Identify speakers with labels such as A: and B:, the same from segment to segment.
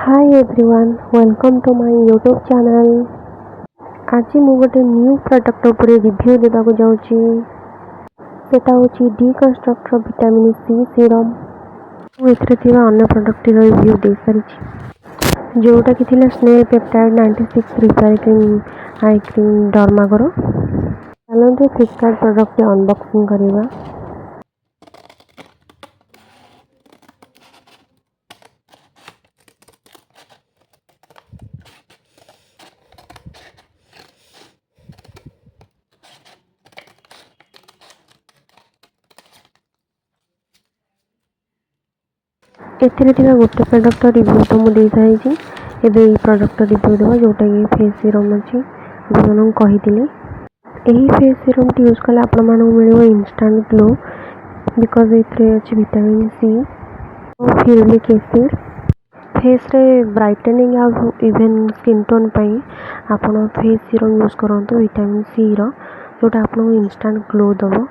A: Hi everyone, welcome to my YouTube channel. आज ମୁଁ ଗୋଟେ ନ୍ୟू ପ୍ରଡକ୍ଟ ଉପରେ ରିଭ୍ୟୁ ଦେବାକୁ ଯାଉଛି। ସେଟା ହେଉଛି ଡିକନଷ୍ଟ୍ରକ୍ଟର ଭିଟାମିନ୍ ସି ସିରମ୍। ମୁଁ ଏଥିରେ ଥିବା ଅନ୍ୟ ପ୍ରଡକ୍ଟର ରିଭ୍ୟୁ ଦେଇସାରିଛି, ଯେଉଁଟାକି ଥିଲା snail peptide 96 recycling eye cream ଡର୍ମାଗର। ଚାଲନ୍ତୁ ଫ୍ଲିପକାର୍ଟ ପ୍ରଡକ୍ଟ ଅନବକ୍ସିଂ କରିବା। एथिरे थिबा गोटे प्रडक्ट रिव्यू तो मु दे साइछि। एबे ई प्रडक्ट रिव्यू देबा जोटा कि फेस सीरम अछि। जोन कहिथिले एही फेस सीरम टी यूज कला आपण मानु मिलियो इंस्टेंट ग्लो, बिकॉज एथिरे अछि विटामिन सी और फ्यूरिक एसिड। फेस रे ब्राइटनिंग आ इवन स्किन टोन पई आपण फेस सीरम यूज करंतु विटामिन सी रो, जोटा आपण इंस्टेंट ग्लो दबो।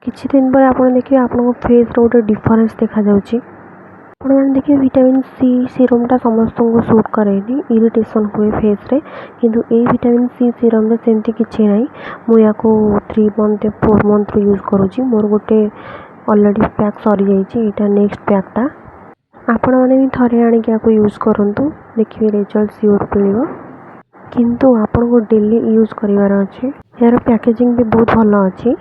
A: किछि दिन पर आपण देखिए आपण फेस रो गोटे डिफरेंस देखा जाउछि। आपने देखिए विटामिन सी सीरम टा समस्त को सूट करेनी, इरिटेशन हुए फेस रे, किंतु ए विटामिन सी सीरम रे सेमती किछि नाही। मु या को 3 मंथ 4 मंथ यूज करूची। मोर गोटे ऑलरेडी पैक सरी जाइछि, एटा नेक्स्ट पैक टा आपण माने भी थरे आनी के को यूज करंतु, देखिए रिजल्ट सियोर मिलिबो। किंतु आपण को डेली यूज करिवार अछि। यार पैकेजिंग भी बहुत भलो अछि।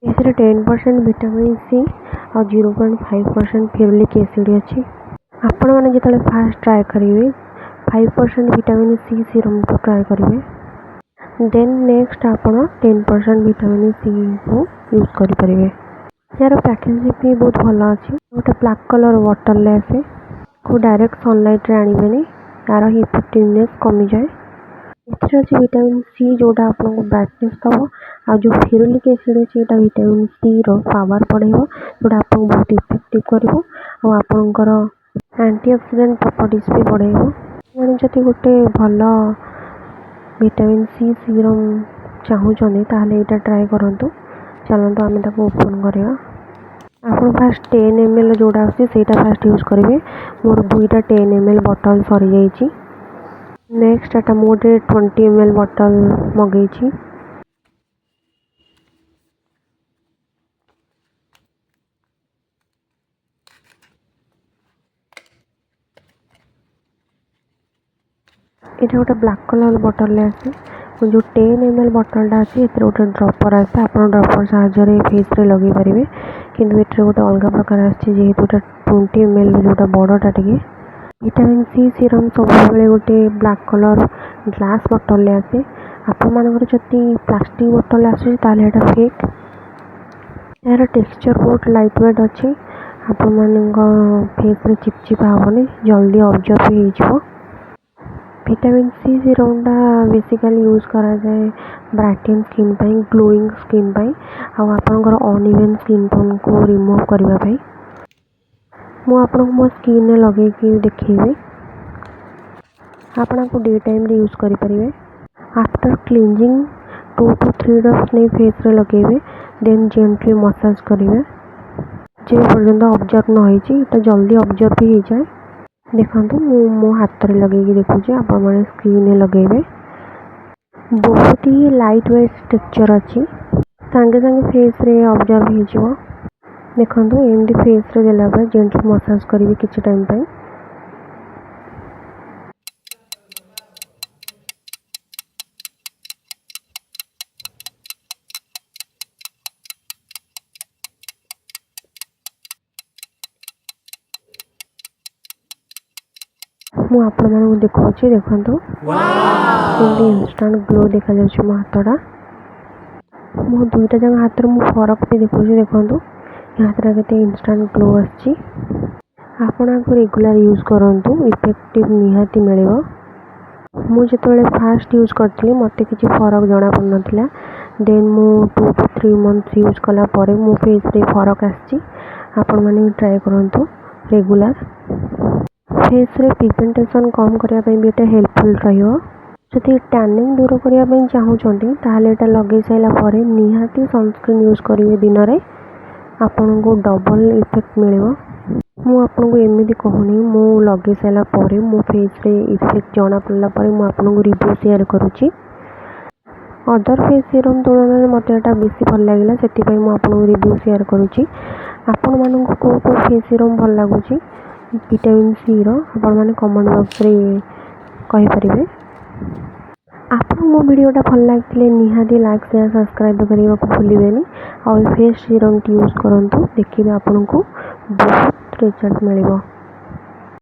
A: एथिरे 10% विटामिन सी और 0.5% फ्यूरिक एसिड अछि। आपण माने जेतले फास्ट ट्राई करिवे 5% विटामिन सी सीरम को ट्राई करिवे, देन नेक्स्ट आपण 10% विटामिन सी को यूज करि परिवे। यार पैकेजिंग भी बहुत भलो अछि। गोटे ब्लैक कलर बॉटल ले आसे, को डायरेक्ट सनलाइट रे आनिबेनी, यार इफेक्टिवनेस कमी जाए। एथिरे अछि विटामिन सी जोटा आपन को ब्राइटनेस दबो, आ जो फ्यूरिक एसिड अछि एटा विटामिन सी रो पावर बढ़ेबो, जोटा आपन बहुत इफेक्टिव करबो और आपनकर एंटीऑक्सीडेंट प्रॉपर्टीज भी बढ़ेबो। माने जति गोटे भलो विटामिन सी सीरम चाहू जने ताले एटा ट्राई करंतु। चलंतु आमे ताको ओपन करिया। आपन फास्ट 10 ml जोड़ा आसी सेटा फास्ट यूज करिवे। मोर दुईटा 10 ml बॉटल सरी जाइछि। नेक्स्ट एटा मोटे 20 ml बॉटल मगैछि। एटा गोटे ब्लैक कलर बॉटल ले आसी, जो 10 ml बॉटल टा आसी एते गोटे ड्रॉपर आसे। आपन ड्रॉपर साहाय्य रे फेस रे लगे परिवे, किंतु एटे गोटे अलग प्रकार आसी जेहेतु एटा 20 ml जोटा बड़टा टिके। विटामिन सी सीरम सब बेले गोटे ब्लैक कलर ग्लास बॉटल ले आसे। आपण मानकर जति प्लास्टिक बॉटल आसे ताले एटा फेक। यार टेक्सचर बहुत लाइट वेट अछि। आपण मानक फेस रे चिपचिपा होबनी, जल्दी ऑब्जर्व हो जिवो। विटामिन सी सीरम टा बेसिकली यूज करा जाए ब्राइटन स्किन पाई, ग्लोइंग स्किन पाई, आ आपनकर अनइवन स्किन टोन को रिमूव करबा पाई। मु आपन को स्किन रे लगे कि देखैबे, आपन को डे टाइम रे यूज करि परिवे। आफ्टर क्लींजिंग 2 to 3 ड्रॉप्स ने फेस रे लगेबे, देन जेंटली मसाज करिवे। जे पर्यंत ऑब्जर्व न होई छि त जल्दी ऑब्जर्व भी हो जाए। देखंतु मो हाथ रे लगे कि देखुछि, आपन माने स्किन रे लगेबे। बहुत ही लाइट वेट टेक्सचर अछि, संगे संगे फेस रे ऑब्जर्व हो जिवो। देखंतु एमडी फेस रे देला पर जेंटली मसाज करिवे किछि टाइम पई। मु आपण मानू देखौछि, देखंतु इंस्टेंट ग्लो देखा जाउछि मो हाथटा। मो दुईटा जगह हाथ रे मु फरक पे देखौछि, देखंतु हाथ रे केते इंस्टेंट ग्लो आछि। आपण को रेगुलर यूज करंतु, इफेक्टिव निहाती मिलेबो। मु जेतबेले फास्ट यूज करथि मते किछि फरक जणा पड़ नथिला, देन मु 2 to 3 मंथ यूज कला परे मो फेस रे फरक आछि। आपण माने ट्राई करंतु रेगुलर। फेस रे पिगमेंटेशन कम करिया पई भी एटा हेल्पफुल रहियो। जदि टैनिंग दूर करिया पई चाहू छंती ताले एटा लगे साइला परे निहाती सनस्क्रीन यूज करिवे दिन रे, आपन को डबल इफेक्ट मिलेबो। ମୁଁ ଆପଣଙ୍କୁ ଏମିତି କହୁନି, ମୁଁ ଲଗାଇ ସାରିଲା ପରେ ମୋ ଫେସ୍ରେ ଇଫେକ୍ଟ ଜଣାପଡ଼ିଲା ପରେ ମୁଁ ଆପଣଙ୍କୁ ରିଭ୍ୟୁ ସେୟାର କରୁଛି। ଅଦର ଫେସ୍ ସିରମ୍ ତୁଳନାରେ ମୋତେ ଏଇଟା ବେଶୀ ଭଲ ଲାଗିଲା, ସେଥିପାଇଁ ମୁଁ ଆପଣଙ୍କୁ ରିଭ୍ୟୁ ସେୟାର କରୁଛି। ଆପଣମାନଙ୍କୁ କେଉଁ କେଉଁ ଫେସ୍ ସିରମ୍ ଭଲ ଲାଗୁଛି ଭିଟାମିନ୍ ସିର ଆପଣମାନେ କମେଣ୍ଟ ବକ୍ସରେ କହିପାରିବେ। ଆପଣଙ୍କୁ ମୋ ଭିଡ଼ିଓଟା ଭଲ ଲାଗିଥିଲେ ନିହାତି ଲାଇକ୍ ସେୟାର ସବସ୍କ୍ରାଇବ୍ କରିବାକୁ ଭୁଲିବେନି। ଆଉ ଏ ଫେସ୍ ସିରମ୍ଟି ୟୁଜ୍ କରନ୍ତୁ, ଦେଖିବେ ଆପଣଙ୍କୁ ବହୁତ ରେଜଲ୍ଟ ମିଳିବ।